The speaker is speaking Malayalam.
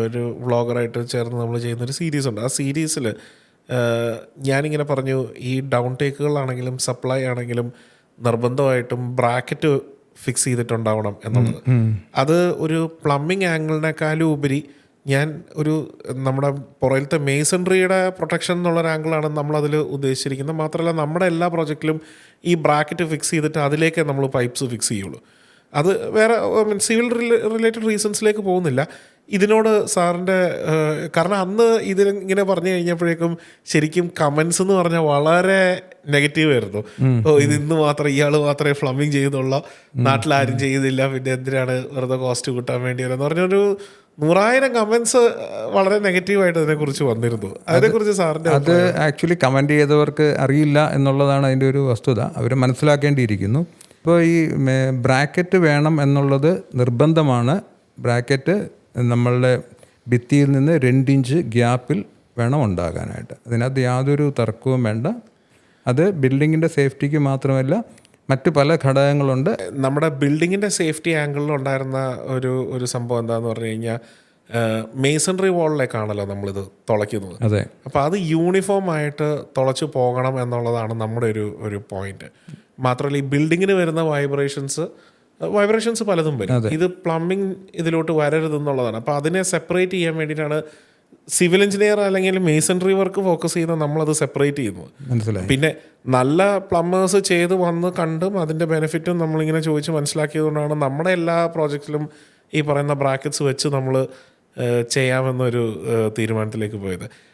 ഒരു വ്ളോഗറായിട്ട് ചേർന്ന് നമ്മൾ ചെയ്യുന്നൊരു സീരീസുണ്ട്. ആ സീരീസിൽ ഞാനിങ്ങനെ പറഞ്ഞു, ഈ ഡൗൺ ടേക്കുകളാണെങ്കിലും സപ്ലൈ ആണെങ്കിലും നിർബന്ധമായിട്ടും ബ്രാക്കറ്റ് ഫിക്സ് ചെയ്തിട്ടുണ്ടാവണം എന്നുള്ളത്. അത് ഒരു പ്ലംബിങ് ആംഗിളിനേക്കാളും ഉപരി ഞാൻ ഒരു നമ്മുടെ പുറയിലത്തെ മേസൺട്രിയുടെ പ്രൊട്ടക്ഷൻ എന്നുള്ളൊരു ആംഗിളാണ് നമ്മളതിൽ ഉദ്ദേശിച്ചിരിക്കുന്നത്. മാത്രമല്ല നമ്മുടെ എല്ലാ പ്രോജക്റ്റിലും ഈ ബ്രാക്കറ്റ് ഫിക്സ് ചെയ്തിട്ട് അതിലേക്കേ നമ്മൾ പൈപ്പ്സ് ഫിക്സ് ചെയ്യുള്ളൂ. അത് വേറെ സിവിൽ റിലേറ്റഡ് റീസൺസിലേക്ക് പോകുന്നില്ല. ഇതിനോട് സാറിൻ്റെ കാരണം അന്ന് ഇതിങ്ങനെ പറഞ്ഞു കഴിഞ്ഞപ്പോഴേക്കും ശരിക്കും കമൻസ് എന്ന് പറഞ്ഞാൽ വളരെ നെഗറ്റീവ് ആയിരുന്നു. ഇത് ഇന്ന് മാത്രം ഇയാൾ മാത്രമേ പ്ലംബിങ് ചെയ്യുന്നുള്ളൂ, നാട്ടിലാരും ചെയ്യുന്നില്ല, പിന്നെ എന്തിനാണ് വെറുതെ കോസ്റ്റ് കൂട്ടാൻ വേണ്ടി എന്ന് പറഞ്ഞൊരു 100,000 കമൻസ് വളരെ നെഗറ്റീവായിട്ട് അതിനെക്കുറിച്ച് വന്നിരുന്നു. അതിനെക്കുറിച്ച് സാറിൻ്റെ അത് ആക്ച്വലി കമൻറ്റ് ചെയ്തവർക്ക് അറിയില്ല എന്നുള്ളതാണ് അതിൻ്റെ ഒരു വസ്തുത. അവർ മനസ്സിലാക്കേണ്ടിയിരിക്കുന്നു. ഇപ്പോൾ ഈ ബ്രാക്കറ്റ് വേണം എന്നുള്ളത് നിർബന്ധമാണ്. ബ്രാക്കറ്റ് നമ്മളുടെ ഭിത്തിയിൽ നിന്ന് 2 ഇഞ്ച് ഗ്യാപ്പിൽ വേണം ഉണ്ടാകാനായിട്ട്. അതിനകത്ത് യാതൊരു തർക്കവും വേണ്ട. അത് ബിൽഡിങ്ങിൻ്റെ സേഫ്റ്റിക്ക് മാത്രമല്ല മറ്റ് പല ഘടകങ്ങളുണ്ട്. നമ്മുടെ ബിൽഡിങ്ങിൻ്റെ സേഫ്റ്റി ആംഗിളിൽ ഉണ്ടായിരുന്ന ഒരു സംഭവം എന്താണെന്ന് പറഞ്ഞു കഴിഞ്ഞാൽ മേസൺറി വാളിലേക്കാണല്ലോ നമ്മളിത് തുളയ്ക്കുന്നത്. അതെ. അപ്പോൾ അത് യൂണിഫോം ആയിട്ട് തുളച്ച് പോകണം എന്നുള്ളതാണ് നമ്മുടെ ഒരു പോയിന്റ്. മാത്രമല്ല ഈ ബിൽഡിങ്ങിന് വരുന്ന വൈബ്രേഷൻസ് പലതും വരും. ഇത് പ്ലംബിങ് ഇതിലോട്ട് വരരുതെന്നുള്ളതാണ്. അപ്പോൾ അതിനെ സെപ്പറേറ്റ് ചെയ്യാൻ വേണ്ടിയിട്ടാണ് സിവിൽ എഞ്ചിനീയർ അല്ലെങ്കിൽ മേസൺറി വർക്ക് ഫോക്കസ് ചെയ്യുന്ന നമ്മളത് സെപ്പറേറ്റ് ചെയ്യുന്നത്. മനസ്സിലായി. പിന്നെ നല്ല പ്ലംബേഴ്സ് ചെയ്ത് വന്ന് കണ്ടും അതിൻ്റെ ബെനിഫിറ്റും നമ്മളിങ്ങനെ ചോദിച്ച് മനസ്സിലാക്കിയതുകൊണ്ടാണ് നമ്മുടെ എല്ലാ പ്രോജക്റ്റിലും ഈ പറയുന്ന ബ്രാക്കറ്റ്സ് വെച്ച് നമ്മൾ ചെയ്യാമെന്നൊരു തീരുമാനത്തിലേക്ക് പോയത്.